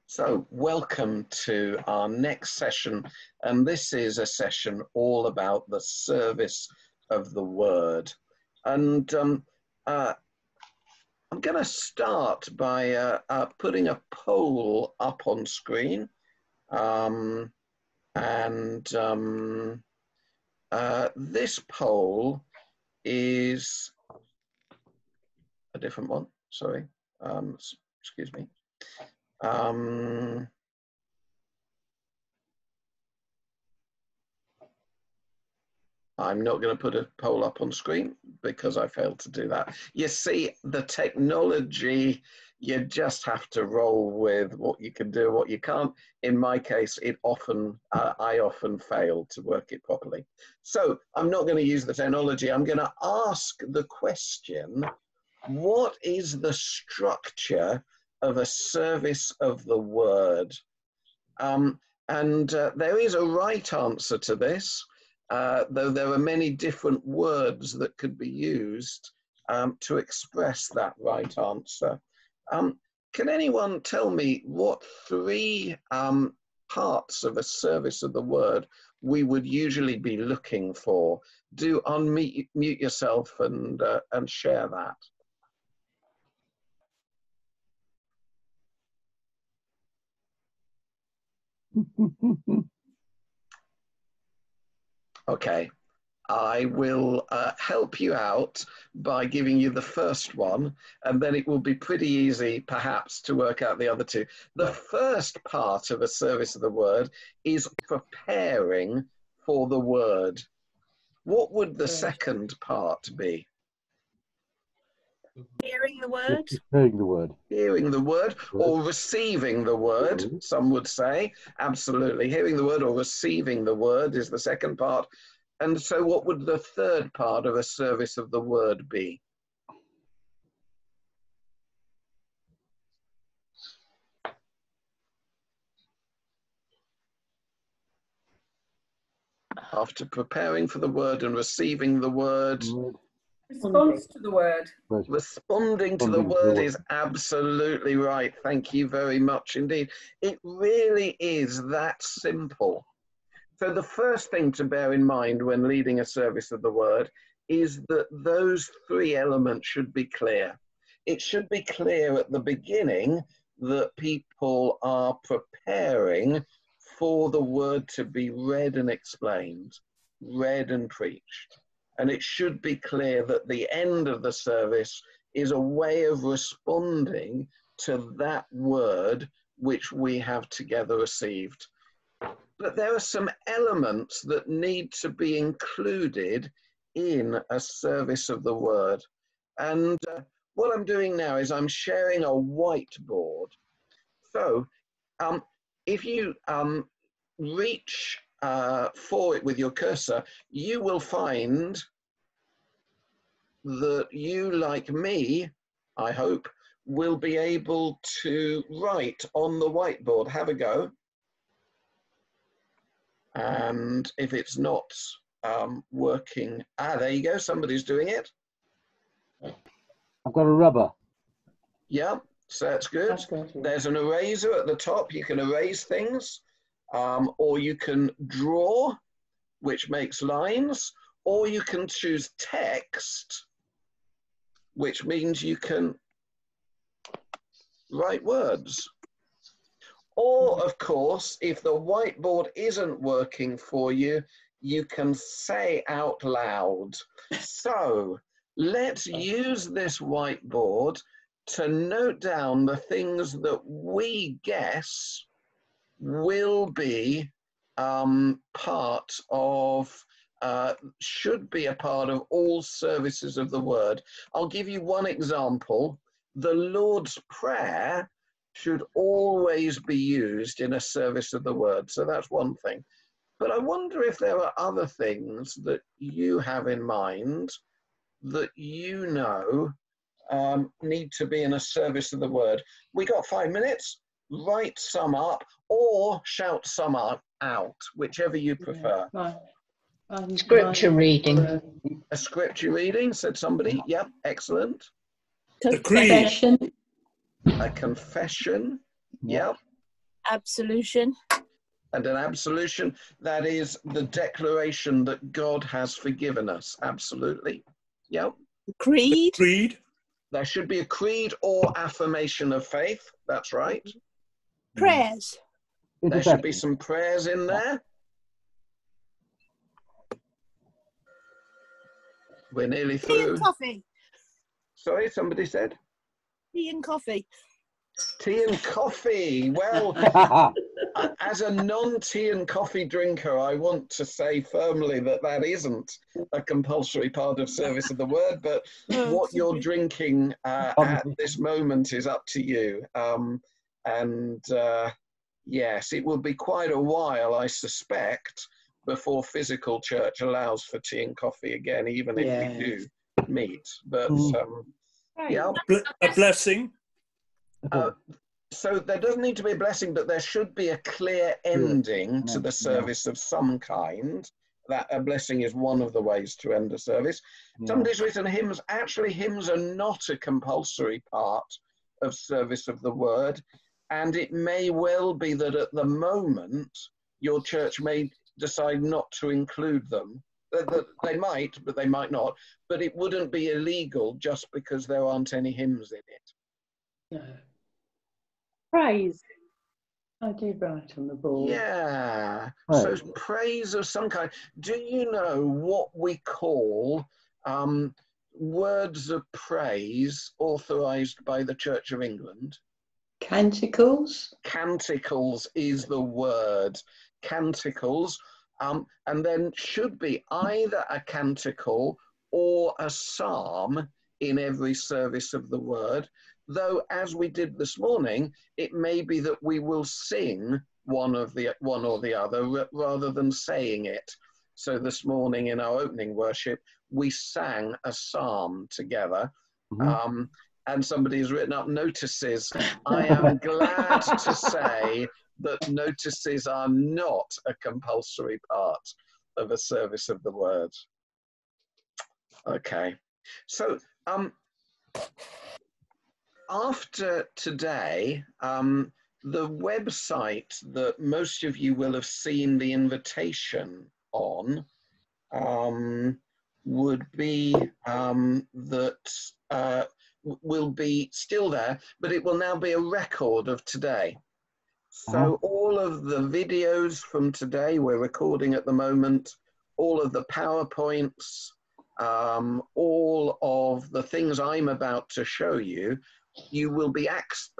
So welcome to our next session, and this is a session all about the service of the word. And I'm going to start by putting a poll up on screen, this poll is a different one, sorry, excuse me. I'm not going to put a poll up on screen because I failed to do that. You see, the technology, you just have to roll with what you can do, what you can't. In my case, I often fail to work it properly. So I'm not going to use the technology. I'm going to ask the question, what is the structure of a service of the word? There is a right answer to this. Though there are many different words that could be used to express that right answer. Can anyone tell me what three parts of a service of the word we would usually be looking for? Do unmute yourself and share that. Okay, I will help you out by giving you the first one, and then it will be pretty easy, perhaps, to work out the other two. The first part of a service of the word is preparing for the word. What would the second part be? Hearing the word. Hearing the word. Hearing the word or receiving the word, some would say. Absolutely. Hearing the word or receiving the word is the second part. And so what would the third part of a service of the word be? After preparing for the word and receiving the word. Response to the word. Responding to the word is absolutely right. Thank you very much indeed. It really is that simple. So the first thing to bear in mind when leading a service of the word is that those three elements should be clear. It should be clear at the beginning that people are preparing for the word to be read and explained, read and preached. And it should be clear that the end of the service is a way of responding to that word which we have together received. But there are some elements that need to be included in a service of the word. And what I'm doing now is I'm sharing a whiteboard. So if you reach for it with your cursor, you will find that you, like me, I hope, will be able to write on the whiteboard. Have a go. And if it's not working, there you go, somebody's doing it. I've got a rubber. Yeah, so that's good. There's an eraser at the top. You can erase things, or you can draw, which makes lines, or you can choose text, which means you can write words. Or, of course, if the whiteboard isn't working for you, you can say out loud. So let's use this whiteboard to note down the things that we guess will be part of, should be a part of all services of the word. I'll give you one example. The Lord's Prayer should always be used in a service of the word. So that's one thing. But I wonder if there are other things that you have in mind that you know need to be in a service of the word. We got 5 minutes. Write some up or shout some out, whichever you prefer. Scripture reading. A scripture reading, said somebody. Yep, excellent. Confession. A confession. Yep. Absolution. And an absolution, that is the declaration that God has forgiven us. Absolutely. Yep. Creed. Creed. There should be a creed or affirmation of faith. That's right. Prayers. There should be some prayers in there. We're nearly Tea through. and coffee. Sorry, somebody said? Tea and coffee. Tea and coffee. Well, as a non-tea and coffee drinker, I want to say firmly that that isn't a compulsory part of service of the word, but what you're drinking at this moment is up to you. Yes, it will be quite a while, I suspect, before physical church allows for tea and coffee again, even if we do meet. But yeah. A blessing. So there doesn't need to be a blessing, but there should be a clear ending to the service of some kind. That a blessing is one of the ways to end a service. Somebody's written hymns. Actually, hymns are not a compulsory part of service of the word. And it may well be that at the moment, your church may decide not to include them. They might, but they might not. But it wouldn't be illegal just because there aren't any hymns in it. No. Praise. I did write on the board. Yeah. Right. So praise of some kind. Do you know what we call words of praise authorised by the Church of England? Canticles. Canticles is the word. Canticles. And then should be either a canticle or a psalm in every service of the word. Though, as we did this morning, it may be that we will sing one or the other rather than saying it. So this morning in our opening worship, we sang a psalm together. And somebody has written up notices. I am glad to say that notices are not a compulsory part of a service of the word. Okay. So, after today, the website that most of you will have seen the invitation on would be will be still there, but it will now be a record of today. So all of the videos from today we're recording at the moment, all of the PowerPoints, all of the things I'm about to show you, you will be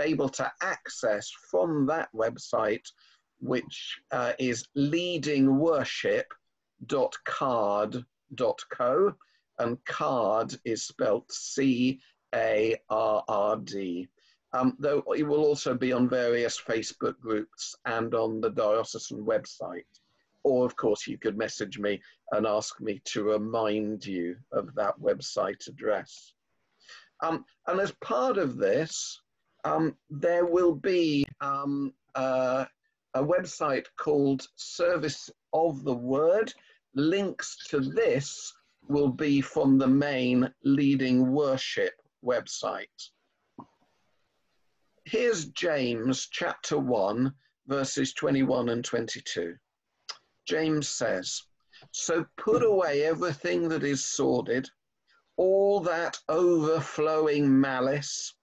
able to access from that website, which is leadingworship.card.co, and card is spelt C-A-R-R-D. Though it will also be on various Facebook groups and on the diocesan website. Or, of course, you could message me and ask me to remind you of that website address. And as part of this, there will be a website called Service of the Word. Links to this will be from the main Leading Worship website. Here's James chapter 1, verses 21 and 22. James says, "So put away everything that is sordid, all that overflowing malice,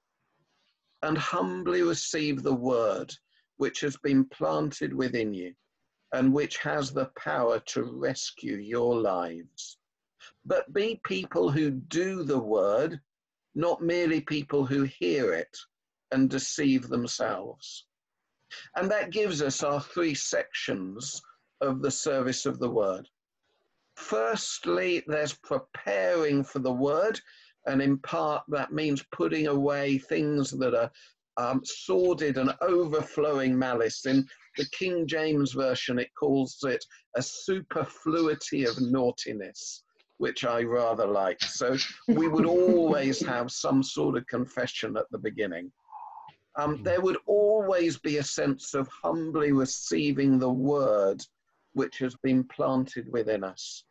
and humbly receive the word which has been planted within you, and which has the power to rescue your lives. But be people who do the word, not merely people who hear it and deceive themselves." And that gives us our three sections of the service of the word. Firstly, there's preparing for the word, and in part that means putting away things that are sordid and overflowing malice. In the King James Version, it calls it a superfluity of naughtiness, which I rather like. So we would always have some sort of confession at the beginning. There would always be a sense of humbly receiving the word which has been planted within us.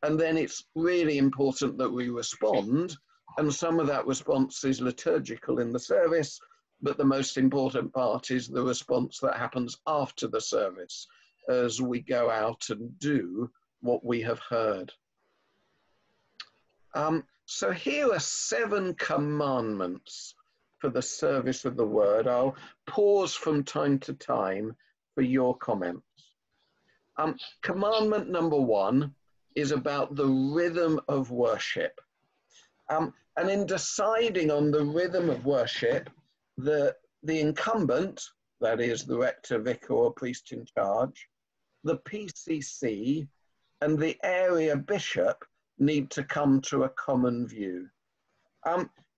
And then it's really important that we respond, and some of that response is liturgical in the service, but the most important part is the response that happens after the service as we go out and do what we have heard. So here are 7 commandments for the service of the word. I'll pause from time to time for your comments. Commandment number 1 is about the rhythm of worship. And in deciding on the rhythm of worship, the incumbent, that is the rector, vicar or priest in charge, the PCC and the area bishop need to come to a common view.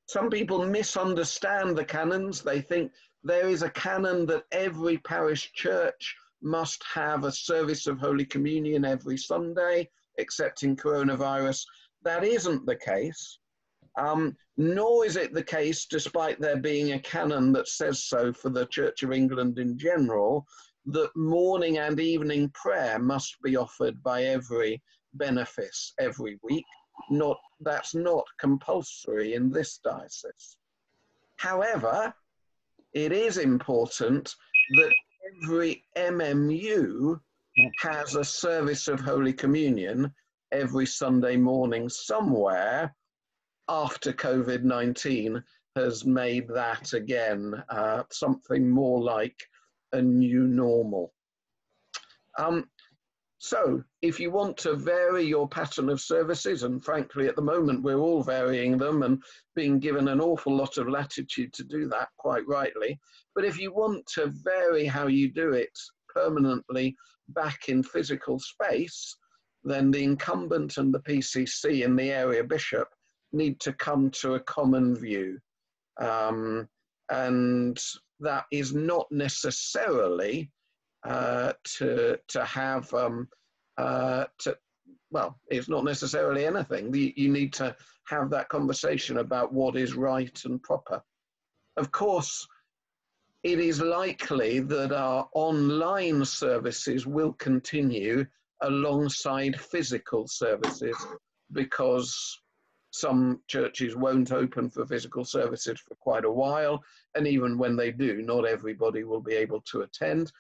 Some people misunderstand the canons. They think there is a canon that every parish church must have a service of Holy Communion every Sunday, except in coronavirus. That isn't the case. Nor is it the case, despite there being a canon that says so for the Church of England in general, that morning and evening prayer must be offered by every benefice every week. That's not compulsory in this diocese. However, it is important that every MMU has a service of Holy Communion every Sunday morning somewhere, after COVID-19 has made that again something more like a new normal. So if you want to vary your pattern of services, and frankly at the moment we're all varying them and being given an awful lot of latitude to do that, quite rightly, but if you want to vary how you do it permanently back in physical space, then the incumbent and the PCC and the area bishop need to come to a common view. And that is not necessarily well, it's not necessarily anything. You need to have that conversation about what is right and proper. Of course, it is likely that our online services will continue alongside physical services, because some churches won't open for physical services for quite a while, and even when they do, not everybody will be able to attend.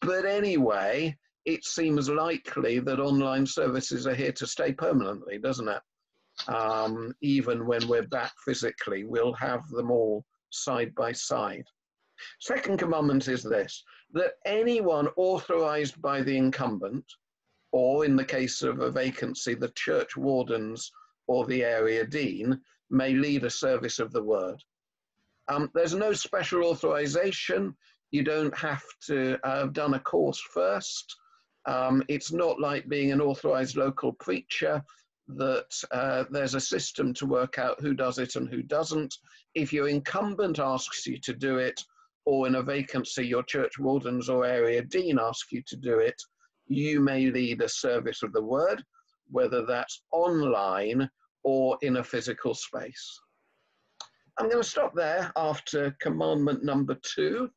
But anyway, it seems likely that online services are here to stay permanently, doesn't it? Even when we're back physically, we'll have them all side by side. Second commandment is this, that anyone authorized by the incumbent, or in the case of a vacancy, the church wardens or the area dean, may lead a service of the word. There's no special authorization. You don't have to have done a course first. It's not like being an authorized local preacher, that there's a system to work out who does it and who doesn't. If your incumbent asks you to do it, or in a vacancy your church wardens or area dean ask you to do it, you may lead a service of the word, whether that's online or in a physical space. I'm going to stop there after commandment number 2.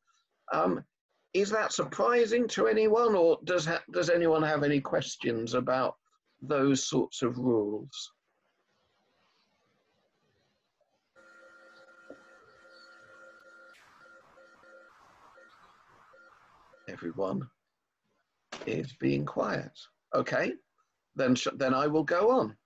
Is that surprising to anyone, or does anyone have any questions about those sorts of rules? Everyone is being quiet. Okay, then I will go on.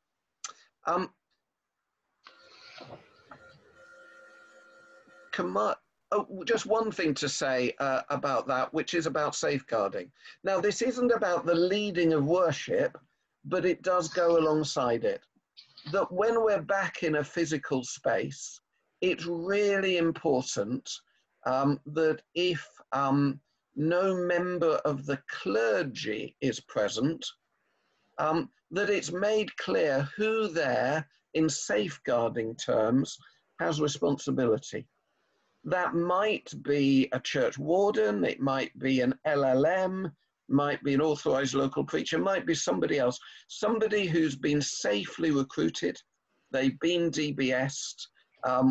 Just one thing to say about that, which is about safeguarding. Now, this isn't about the leading of worship, but it does go alongside it. That when we're back in a physical space, it's really important that if no member of the clergy is present, that it's made clear who there, in safeguarding terms, has responsibility. That might be a church warden, it might be an LLM, might be an authorized local preacher, might be somebody else, somebody who's been safely recruited, they've been DBS'd,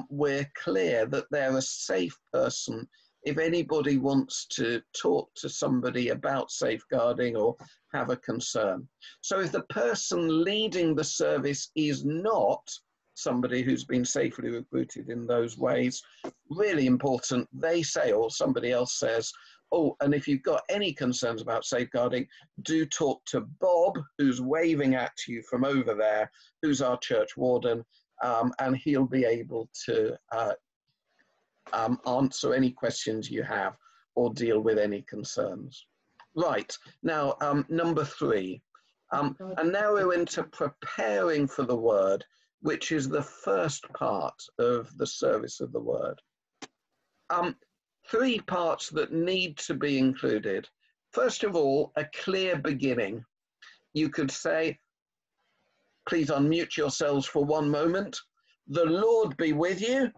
we're clear that they're a safe person if anybody wants to talk to somebody about safeguarding or have a concern. So if the person leading the service is not somebody who's been safely recruited in those ways. Really important. They say, or somebody else says, oh, and if you've got any concerns about safeguarding, do talk to Bob, who's waving at you from over there, who's our church warden, and he'll be able to answer any questions you have or deal with any concerns. Right, now number 3. And now we're into preparing for the word, which is the first part of the service of the word. 3 parts that need to be included. First of all, a clear beginning. You could say, please unmute yourselves for one moment. The Lord be with you.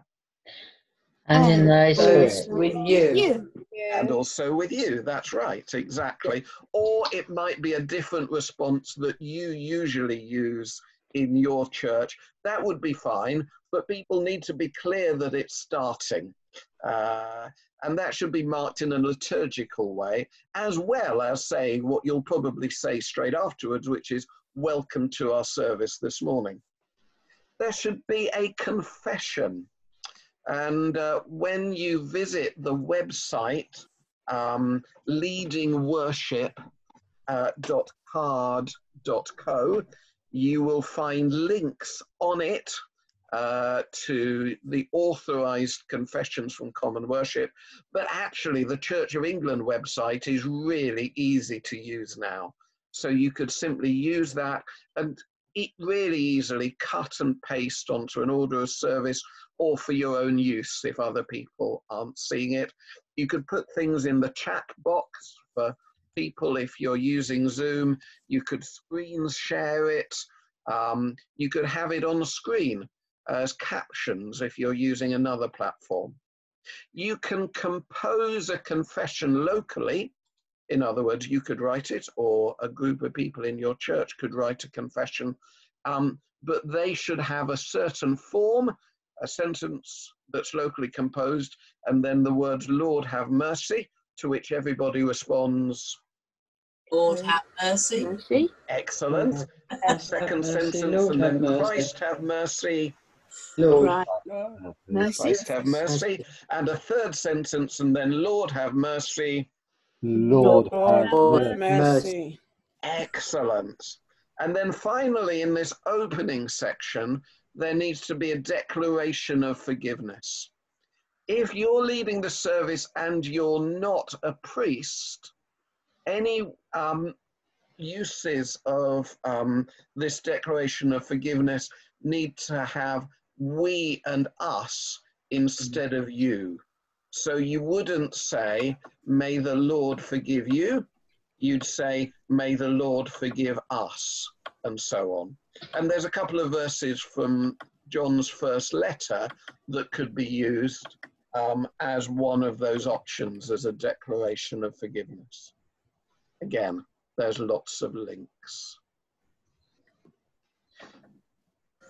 And in thy spirit. With you. And also with you, that's right, exactly. Or it might be a different response that you usually use in your church. That would be fine, but people need to be clear that it's starting. And that should be marked in a liturgical way, as well as saying what you'll probably say straight afterwards, which is, welcome to our service this morning. There should be a confession. And when you visit the website, leadingworship.card.co, you will find links on it to the authorized confessions from Common Worship. But actually, the Church of England website is really easy to use now. So you could simply use that and really easily cut and paste onto an order of service, or for your own use if other people aren't seeing it. You could put things in the chat box for people if you're using Zoom. You could screen share it. You could have it on the screen as captions if you're using another platform. You can compose a confession locally. In other words, you could write it, or a group of people in your church could write a confession, but they should have a certain form, a sentence that's locally composed, and then the words, Lord have mercy, to which everybody responds, Lord have mercy. Mercy. excellent. Second sentence, Lord and then have mercy. Christ have mercy, Lord. Right. Mercy. Christ have mercy. And a third sentence, and then Lord have mercy, Lord have Lord mercy. excellent. And then finally, in this opening section, there needs to be a declaration of forgiveness. If you're leading the service and you're not a priest, any uses of this declaration of forgiveness need to have we and us instead of you. So you wouldn't say, may the Lord forgive you. You'd say, may the Lord forgive us, and so on. And there's a couple of verses from John's first letter that could be used as one of those options as a declaration of forgiveness. Again, there's lots of links.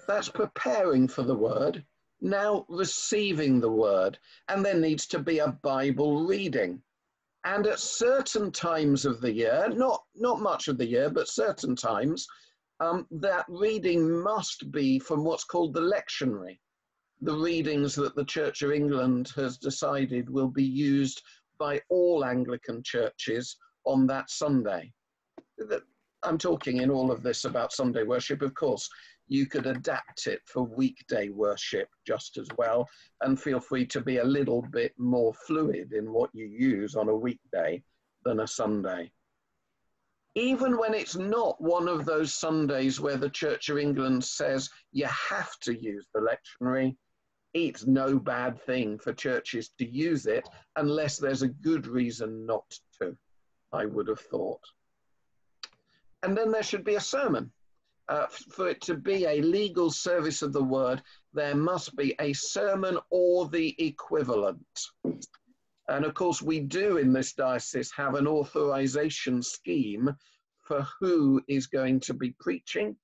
That's preparing for the word. Now receiving the word. And there needs to be a Bible reading. And at certain times of the year, not much of the year, but certain times, that reading must be from what's called the lectionary, the readings that the Church of England has decided will be used by all Anglican churches on that Sunday. I'm talking in all of this about Sunday worship, of course. You could adapt it for weekday worship just as well, and feel free to be a little bit more fluid in what you use on a weekday than a Sunday. Even when it's not one of those Sundays where the Church of England says you have to use the lectionary, it's no bad thing for churches to use it unless there's a good reason not to, I would have thought. And then there should be a sermon. For it to be a legal service of the word, there must be a sermon or the equivalent. And of course, we do in this diocese have an authorization scheme for who is going to be preaching.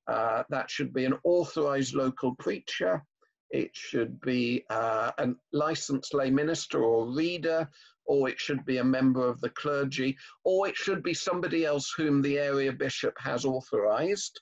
That should be an authorized local preacher. It should be a licensed lay minister or reader, or it should be a member of the clergy, or it should be somebody else whom the area bishop has authorized.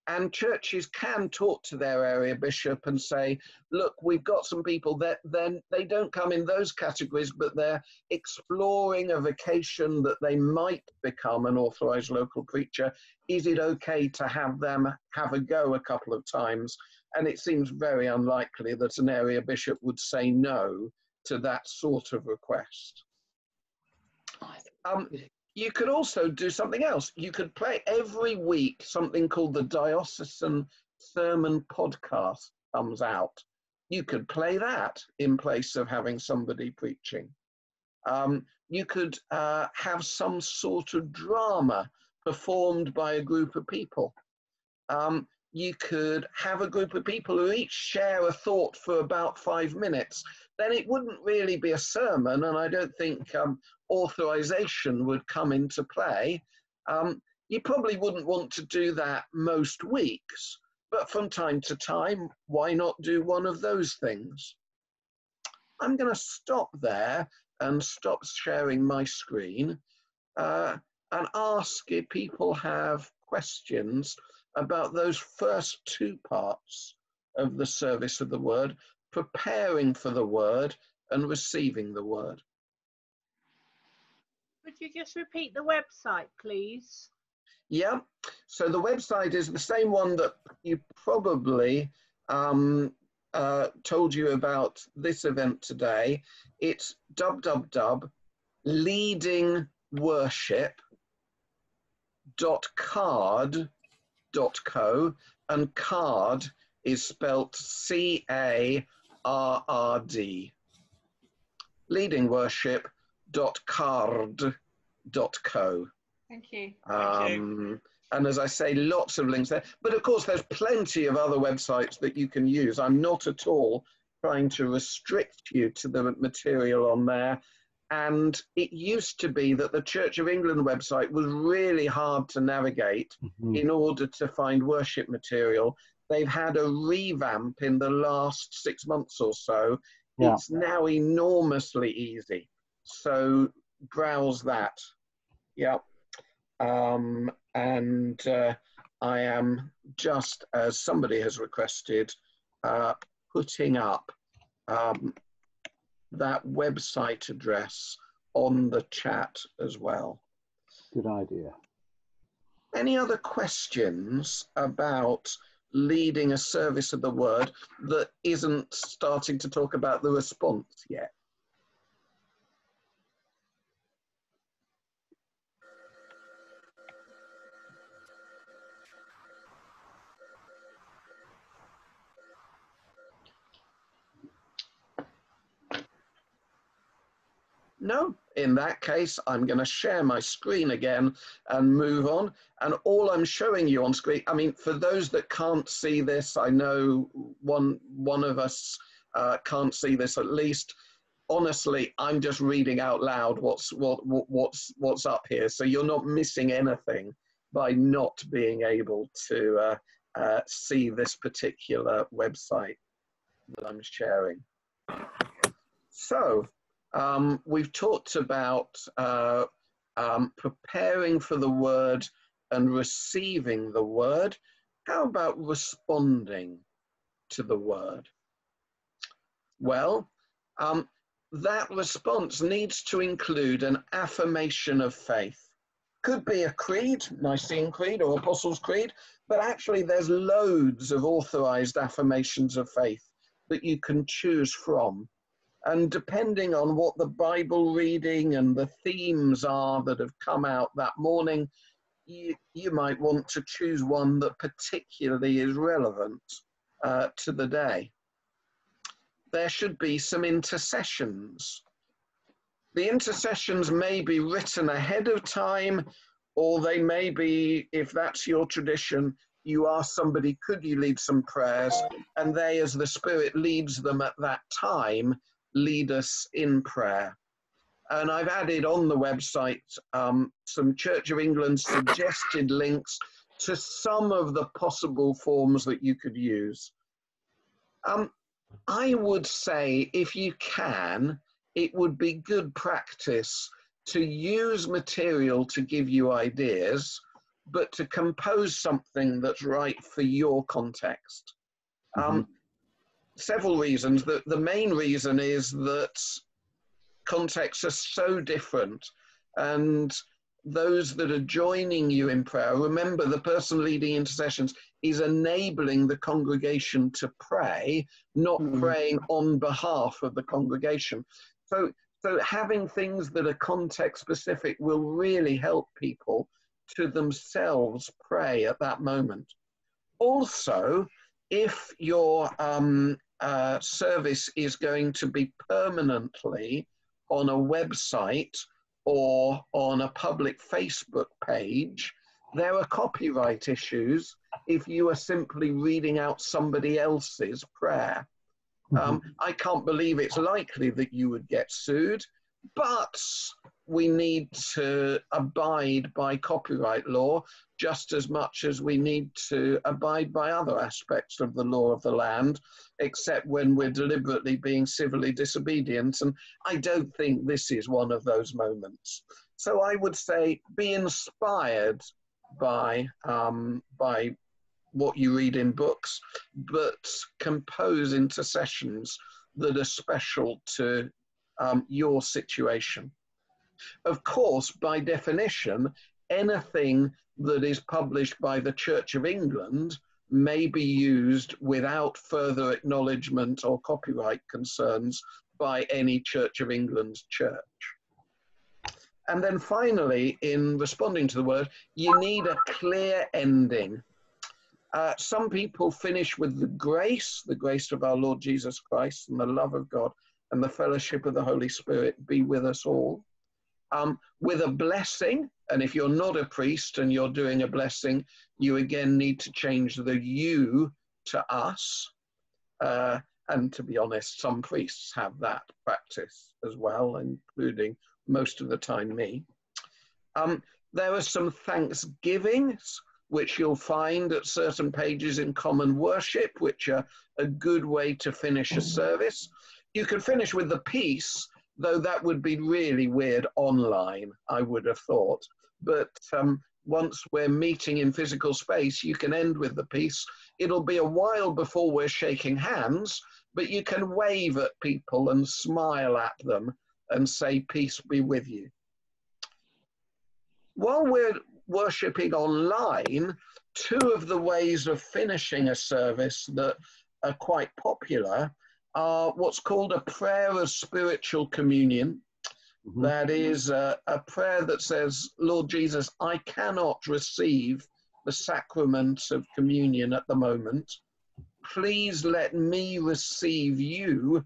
And churches can talk to their area bishop and say, look, we've got some people that then they don't come in those categories, but they're exploring a vocation that they might become an authorized local preacher. Is it okay to have them have a go a couple of times? And it seems very unlikely that an area bishop would say no to that sort of request. You could also do something else. You could play every week something called the Diocesan Sermon Podcast comes out. You could play that in place of having somebody preaching. You could have some sort of drama performed by a group of people. You could have a group of people who each share a thought for about 5 minutes. Then it wouldn't really be a sermon, and I don't think authorization would come into play. You probably wouldn't want to do that most weeks, but from time to time, why not do one of those things? I'm going to stop there and stop sharing my screen and ask if people have questions about those first two parts of the service of the word, preparing for the word and receiving the word. Would you just repeat the website, please? Yeah, so the website is the same one that you probably told you about this event today. It's www.leadingworship.card.co, and card is spelt C-A-R-R-D. leadingworship.card.co. Thank you. And as I say, lots of links there. But of course, there's plenty of other websites that you can use. I'm not at all trying to restrict you to the material on there. And it used to be that the Church of England website was really hard to navigate in order to find worship material. They've had a revamp in the last 6 months or so. Yeah. It's now enormously easy. So browse that. Yeah. I am, just as somebody has requested, putting up that website address on the chat as well. Good idea. Any other questions about leading a service of the word that isn't starting to talk about the response yet? No, in that case, I'm going to share my screen again and move on. And all I'm showing you on screen, I mean, for those that can't see this, I know one of us can't see this at least. Honestly, I'm just reading out loud what's up here. So you're not missing anything by not being able to see this particular website that I'm sharing. So, we've talked about preparing for the word and receiving the word. How about responding to the word? Well, that response needs to include an affirmation of faith. Could be a creed, Nicene Creed or Apostles' Creed, but actually there's loads of authorized affirmations of faith that you can choose from. And depending on what the Bible reading and the themes are that have come out that morning, you might want to choose one that particularly is relevant to the day. There should be some intercessions. The intercessions may be written ahead of time, or they may be, if that's your tradition, you ask somebody, could you lead some prayers? And they, as the Spirit leads them at that time, lead us in prayer. And I've added on the website some Church of England suggested links to some of the possible forms that you could use. I would say, if you can, it would be good practice to use material to give you ideas, but to compose something that's right for your context. Several reasons. The main reason is that contexts are so different, and those that are joining you in prayer, remember the person leading intercessions is enabling the congregation to pray, not praying on behalf of the congregation. So having things that are context specific will really help people to themselves pray at that moment. Also, if your service is going to be permanently on a website or on a public Facebook page, there are copyright issues if you are simply reading out somebody else's prayer. I can't believe it's likely that you would get sued, but we need to abide by copyright law just as much as we need to abide by other aspects of the law of the land, except when we're deliberately being civilly disobedient. And I don't think this is one of those moments. So I would say be inspired by what you read in books, but compose intercessions that are special to your situation. Of course, by definition, anything that is published by the Church of England may be used without further acknowledgement or copyright concerns by any Church of England church. And then finally, in responding to the word, you need a clear ending. Some people finish with the grace of our Lord Jesus Christ and the love of God and the fellowship of the Holy Spirit be with us all. With a blessing, and if you're not a priest and you're doing a blessing, you again need to change the you to us. And to be honest, some priests have that practice as well, including most of the time me. There are some thanksgivings, which you'll find at certain pages in Common Worship, which are a good way to finish a service. You could finish with the peace, though that would be really weird online, I would have thought. But once we're meeting in physical space, you can end with the peace. It'll be a while before we're shaking hands, but you can wave at people and smile at them and say, peace be with you. While we're worshipping online, two of the ways of finishing a service that are quite popular are what's called a prayer of spiritual communion. That is a prayer that says, Lord Jesus, I cannot receive the sacrament of communion at the moment. Please let me receive you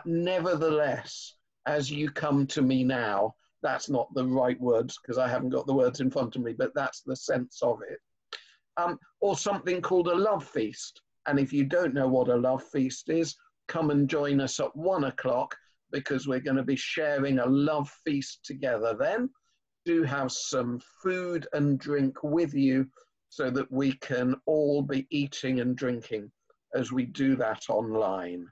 nevertheless as you come to me now. That's not the right words because I haven't got the words in front of me, but that's the sense of it. Or something called a love feast. And if you don't know what a love feast is, come and join us at 1 o'clock because we're going to be sharing a love feast together then. Do have some food and drink with you so that we can all be eating and drinking as we do that online.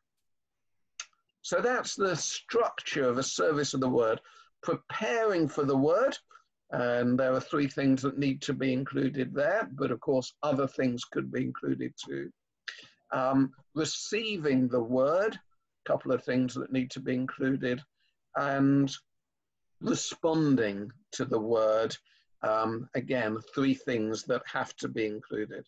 So that's the structure of a service of the word. Preparing for the word, and there are 3 things that need to be included there, but of course other things could be included too. Receiving the word, a couple of things that need to be included, and responding to the word, again, 3 things that have to be included.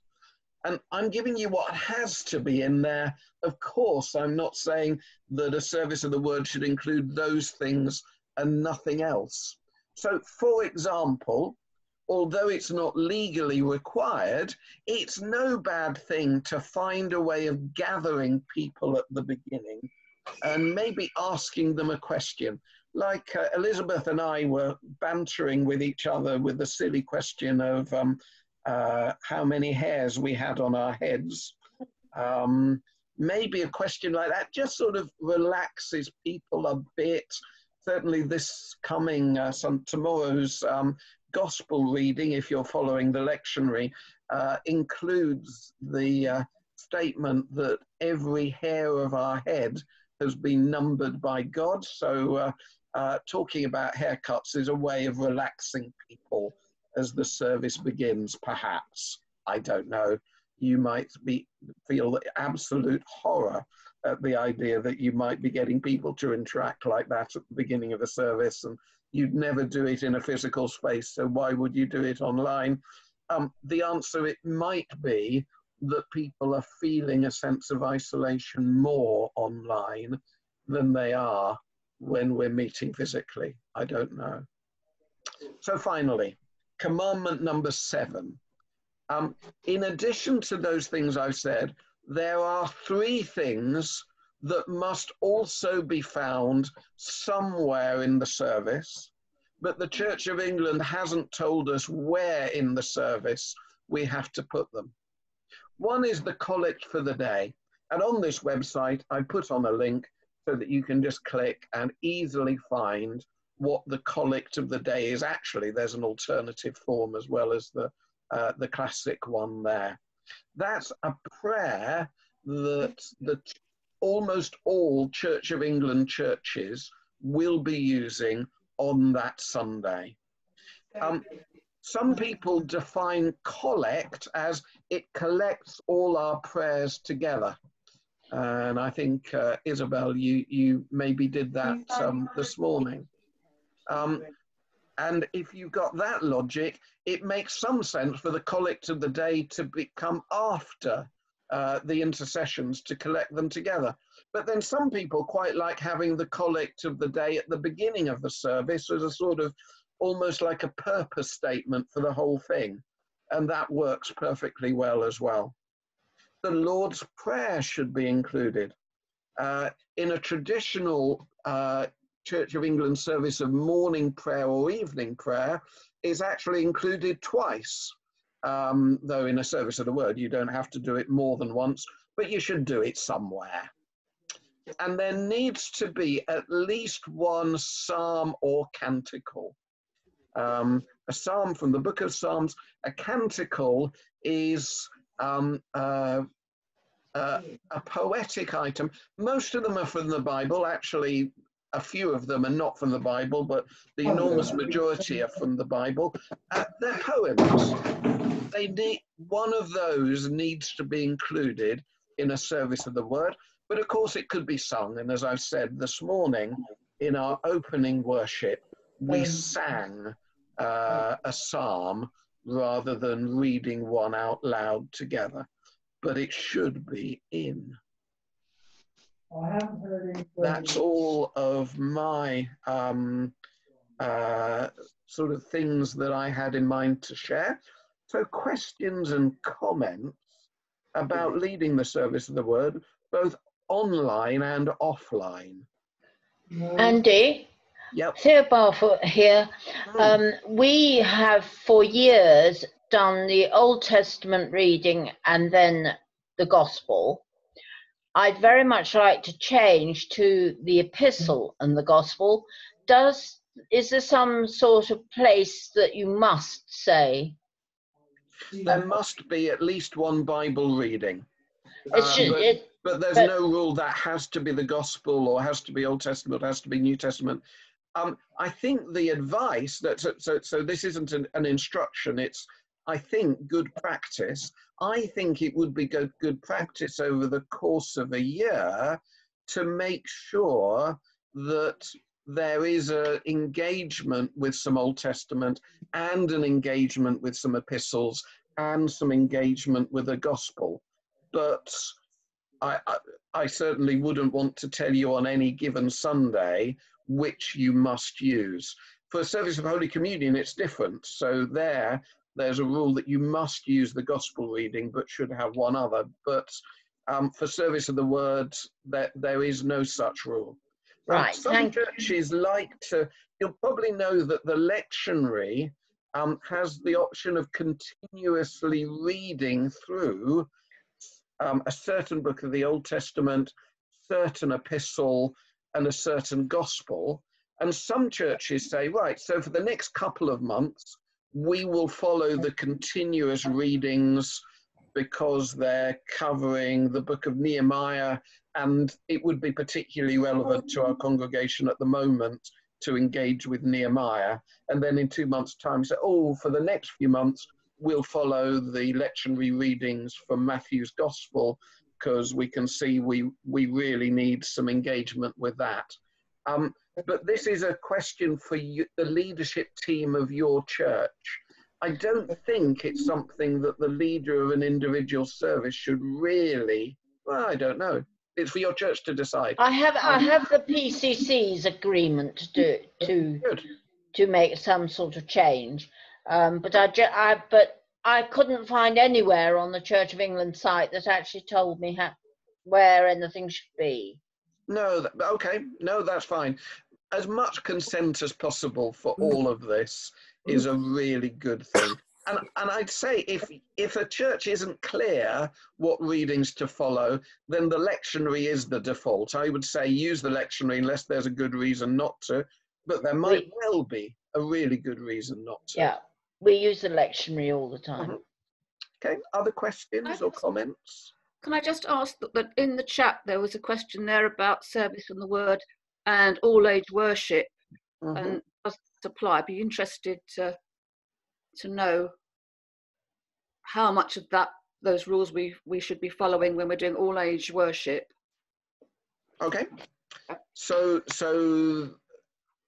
And I'm giving you what has to be in there. Of course, I'm not saying that a service of the word should include those things and nothing else. So, for example, although it's not legally required, it's no bad thing to find a way of gathering people at the beginning and maybe asking them a question. Like Elizabeth and I were bantering with each other with the silly question of how many hairs we had on our heads. Maybe a question like that just sort of relaxes people a bit. Certainly this coming, tomorrow's gospel reading, if you're following the lectionary, includes the statement that every hair of our head has been numbered by God. So talking about haircuts is a way of relaxing people as the service begins, perhaps. I don't know. You might feel absolute horror at the idea that you might be getting people to interact like that at the beginning of a service, and you'd never do it in a physical space, so why would you do it online? The answer, it might be that people are feeling a sense of isolation more online than they are when we're meeting physically. I don't know. So finally, commandment number 7. In addition to those things I've said, there are 3 things that must also be found somewhere in the service, but the Church of England hasn't told us where in the service we have to put them. One is the collect for the day. And on this website, I put on a link so that you can just click and easily find what the collect of the day is. Actually, there's an alternative form as well as the classic one there. That's a prayer that almost all Church of England churches will be using on that Sunday. Some people define collect as it collects all our prayers together. And I think, Isabel, you maybe did that this morning. And if you've got that logic, it makes some sense for the collect of the day to become after the intercessions, to collect them together. But then some people quite like having the collect of the day at the beginning of the service as a sort of almost like a purpose statement for the whole thing. And that works perfectly well as well. The Lord's Prayer should be included. In a traditional Church of England service of morning prayer or evening prayer is actually included twice. Though in a service of the word, you don't have to do it more than once, but you should do it somewhere. And there needs to be at least one psalm or canticle. A psalm from the book of Psalms, a canticle is a poetic item. Most of them are from the Bible. Actually, a few of them are not from the Bible, but the enormous majority are from the Bible. They're poems. One of those needs to be included in a service of the word, but of course it could be sung. And as I've said this morning, in our opening worship, we sang a psalm rather than reading one out loud together, but it should be in. That's all of my sort of things that I had in mind to share. So questions and comments about leading the service of the word, both online and offline. Andy? Yep. Theobald here. We have for years done the Old Testament reading and then the Gospel. I'd very much like to change to the Epistle and the Gospel. Is there some sort of place that you must say? There must be at least one Bible reading. But there's no rule that has to be the Gospel or has to be Old Testament, has to be New Testament. I think the advice that, so this isn't an instruction, it's, I think, good practice. I think it would be good practice over the course of a year to make sure that there is an engagement with some Old Testament and an engagement with some epistles and some engagement with the Gospel. But I certainly wouldn't want to tell you on any given Sunday which you must use. For service of Holy Communion, it's different. So there's a rule that you must use the Gospel reading, but should have one other. But for service of the word, there is no such rule. Right. Some churches like to, you'll probably know that the lectionary has the option of continuously reading through a certain book of the Old Testament, certain epistle, and a certain gospel. And some churches say, right, so for the next couple of months, we will follow the continuous readings because they're covering the book of Nehemiah, and it would be particularly relevant to our congregation at the moment to engage with Nehemiah, and then in 2 months' time say, oh, for the next few months, we'll follow the lectionary readings from Matthew's Gospel, because we can see we really need some engagement with that. But this is a question for you, the leadership team of your church. I don't think it's something that the leader of an individual service should really, well, I don't know. It's for your church to decide. I have the PCC's agreement to make some sort of change, but I couldn't find anywhere on the Church of England site that actually told me where anything should be. No, okay, no, that's fine. As much consent as possible for all of this is a really good thing. And I'd say if a church isn't clear what readings to follow, then the lectionary is the default. I would say use the lectionary unless there's a good reason not to, but there might well be a really good reason not to. Yeah, we use the lectionary all the time. Okay, other questions or comments? Can I just ask that in the chat there was a question there about service on the word and all age worship, and does it apply? I'd be interested to know how much of those rules we should be following when we're doing all age worship. Okay, so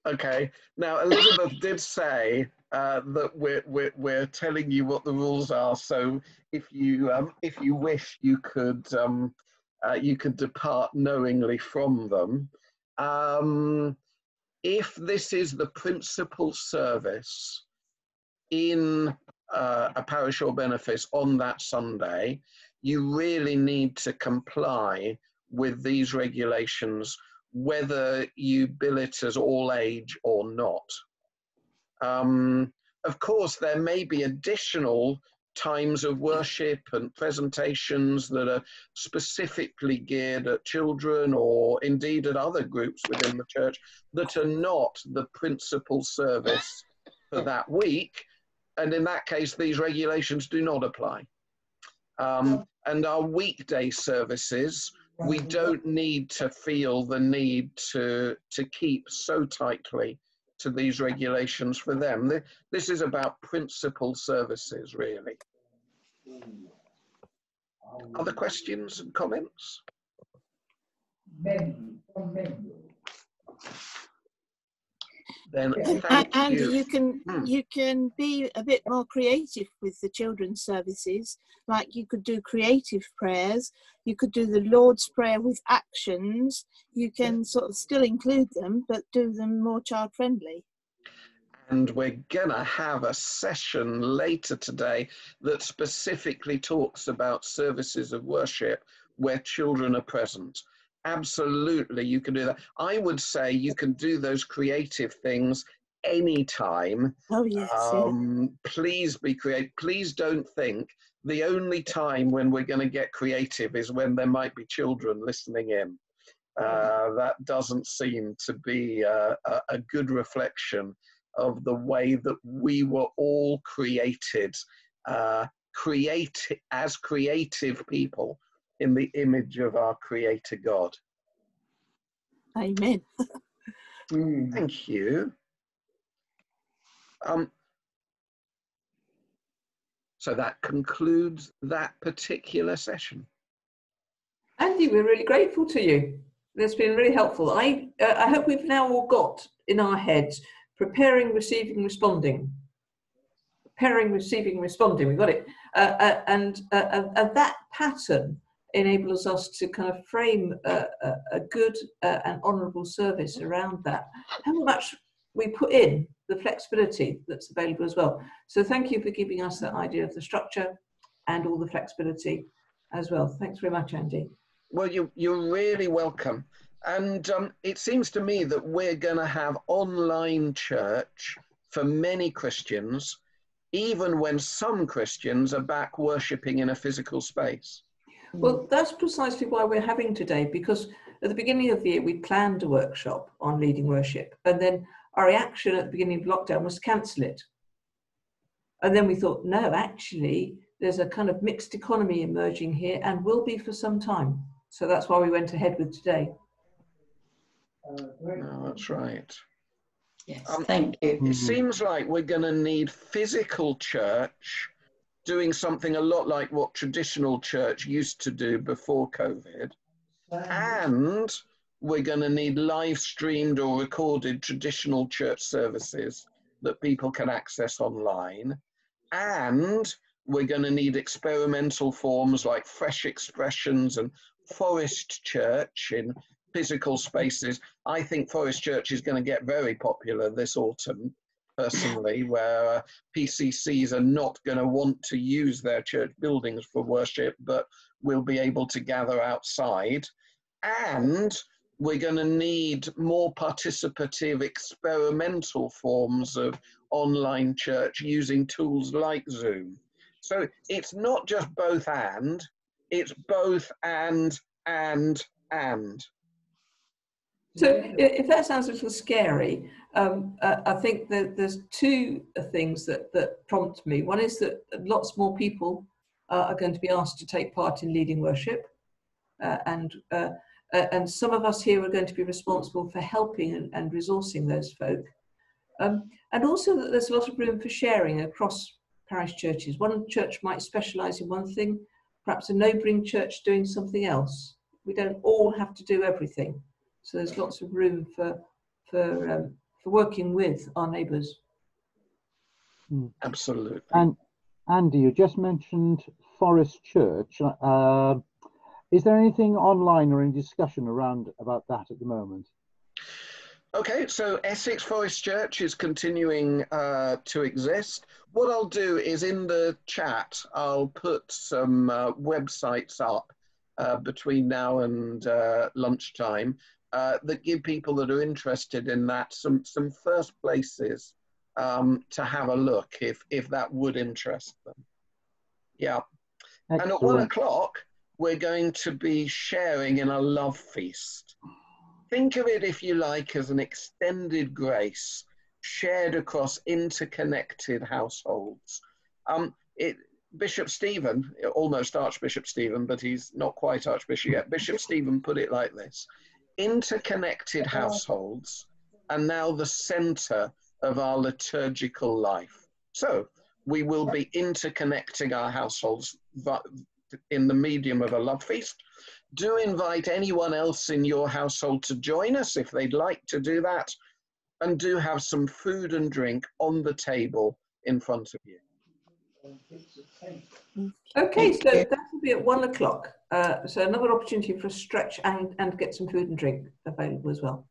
okay. Now Elizabeth did say that we're telling you what the rules are. So if you wish, you could depart knowingly from them. If this is the principal service in a parish or benefice on that Sunday, you really need to comply with these regulations, whether you bill it as all age or not. Of course, there may be additional times of worship and presentations that are specifically geared at children or indeed at other groups within the church that are not the principal service for that week. And in that case, these regulations do not apply. And our weekday services, we don't need to feel the need to keep so tightly to these regulations for them. This is about principal services, really. Other questions and comments? Then thank and you. You can be a bit more creative with the children's services. Like you could do creative prayers, you could do the Lord's Prayer with actions. You can sort of still include them, but do them more child friendly. And we're gonna have a session later today that specifically talks about services of worship where children are present. Absolutely, you can do that. I would say you can do those creative things anytime. Oh yes. Please be creative. Please don't think the only time when we're going to get creative is when there might be children listening in. That doesn't seem to be a good reflection of the way that we were all created, as creative people in the image of our Creator God. Amen. Thank you. So that concludes that particular session. Andy, we're really grateful to you. That's been really helpful. I hope we've now all got in our heads preparing, receiving, responding. Preparing, receiving, responding. We got it. And that pattern enables us to kind of frame a good and honourable service around that. How much we put in the flexibility that's available as well. So thank you for giving us that idea of the structure and all the flexibility as well. Thanks very much, Andy. Well, you're really welcome. And it seems to me that we're going to have online church for many Christians, even when some Christians are back worshipping in a physical space. Well, that's precisely why we're having today, because at the beginning of the year, we planned a workshop on leading worship. And then our reaction at the beginning of lockdown was to cancel it. And then we thought, no, actually, there's a kind of mixed economy emerging here and will be for some time. So that's why we went ahead with today. No, that's right. Yes, thank you. It seems like we're going to need physical church doing something a lot like what traditional church used to do before COVID. And we're going to need live streamed or recorded traditional church services that people can access online. And we're going to need experimental forms like fresh expressions and forest church in physical spaces. I think forest church is going to get very popular this autumn, personally, where PCCs are not going to want to use their church buildings for worship, but will be able to gather outside. And we're going to need more participative experimental forms of online church using tools like Zoom. So it's not just both and, it's both and. So if that sounds a little scary, I think that there's two things that prompt me. One is that lots more people are going to be asked to take part in leading worship, and some of us here are going to be responsible for helping and resourcing those folk. And also that there's a lot of room for sharing across parish churches. One church might specialise in one thing, perhaps a neighbouring church doing something else. We don't all have to do everything. So there's lots of room for working with our neighbours. Absolutely. And Andy, you just mentioned Forest Church. Is there anything online or in discussion about that at the moment? Okay, so Essex Forest Church is continuing to exist. What I'll do is in the chat, I'll put some websites up between now and lunchtime that give people that are interested in that some first places to have a look if that would interest them. Yeah. Excellent. And at 1 o'clock, we're going to be sharing in a love feast. Think of it, if you like, as an extended grace shared across interconnected households. Bishop Stephen, almost Archbishop Stephen, but he's not quite Archbishop yet. Bishop Stephen put it like this: interconnected households are now the center of our liturgical life. So we will be interconnecting our households in the medium of a love feast. Do invite anyone else in your household to join us if they'd like to do that, and do have some food and drink on the table in front of you. Okay, so that will be at 1 o'clock. So another opportunity for a stretch and get some food and drink available as well.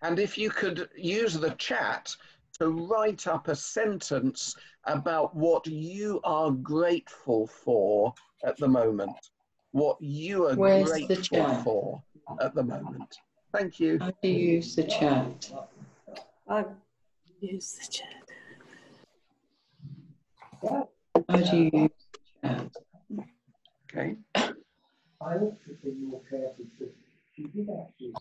And if you could use the chat to write up a sentence about what you are grateful for at the moment. What you are grateful for at the moment. Thank you. How do you use the chat? I use the chat. How do you use the chat? Okay. I ought to be more careful. She did actually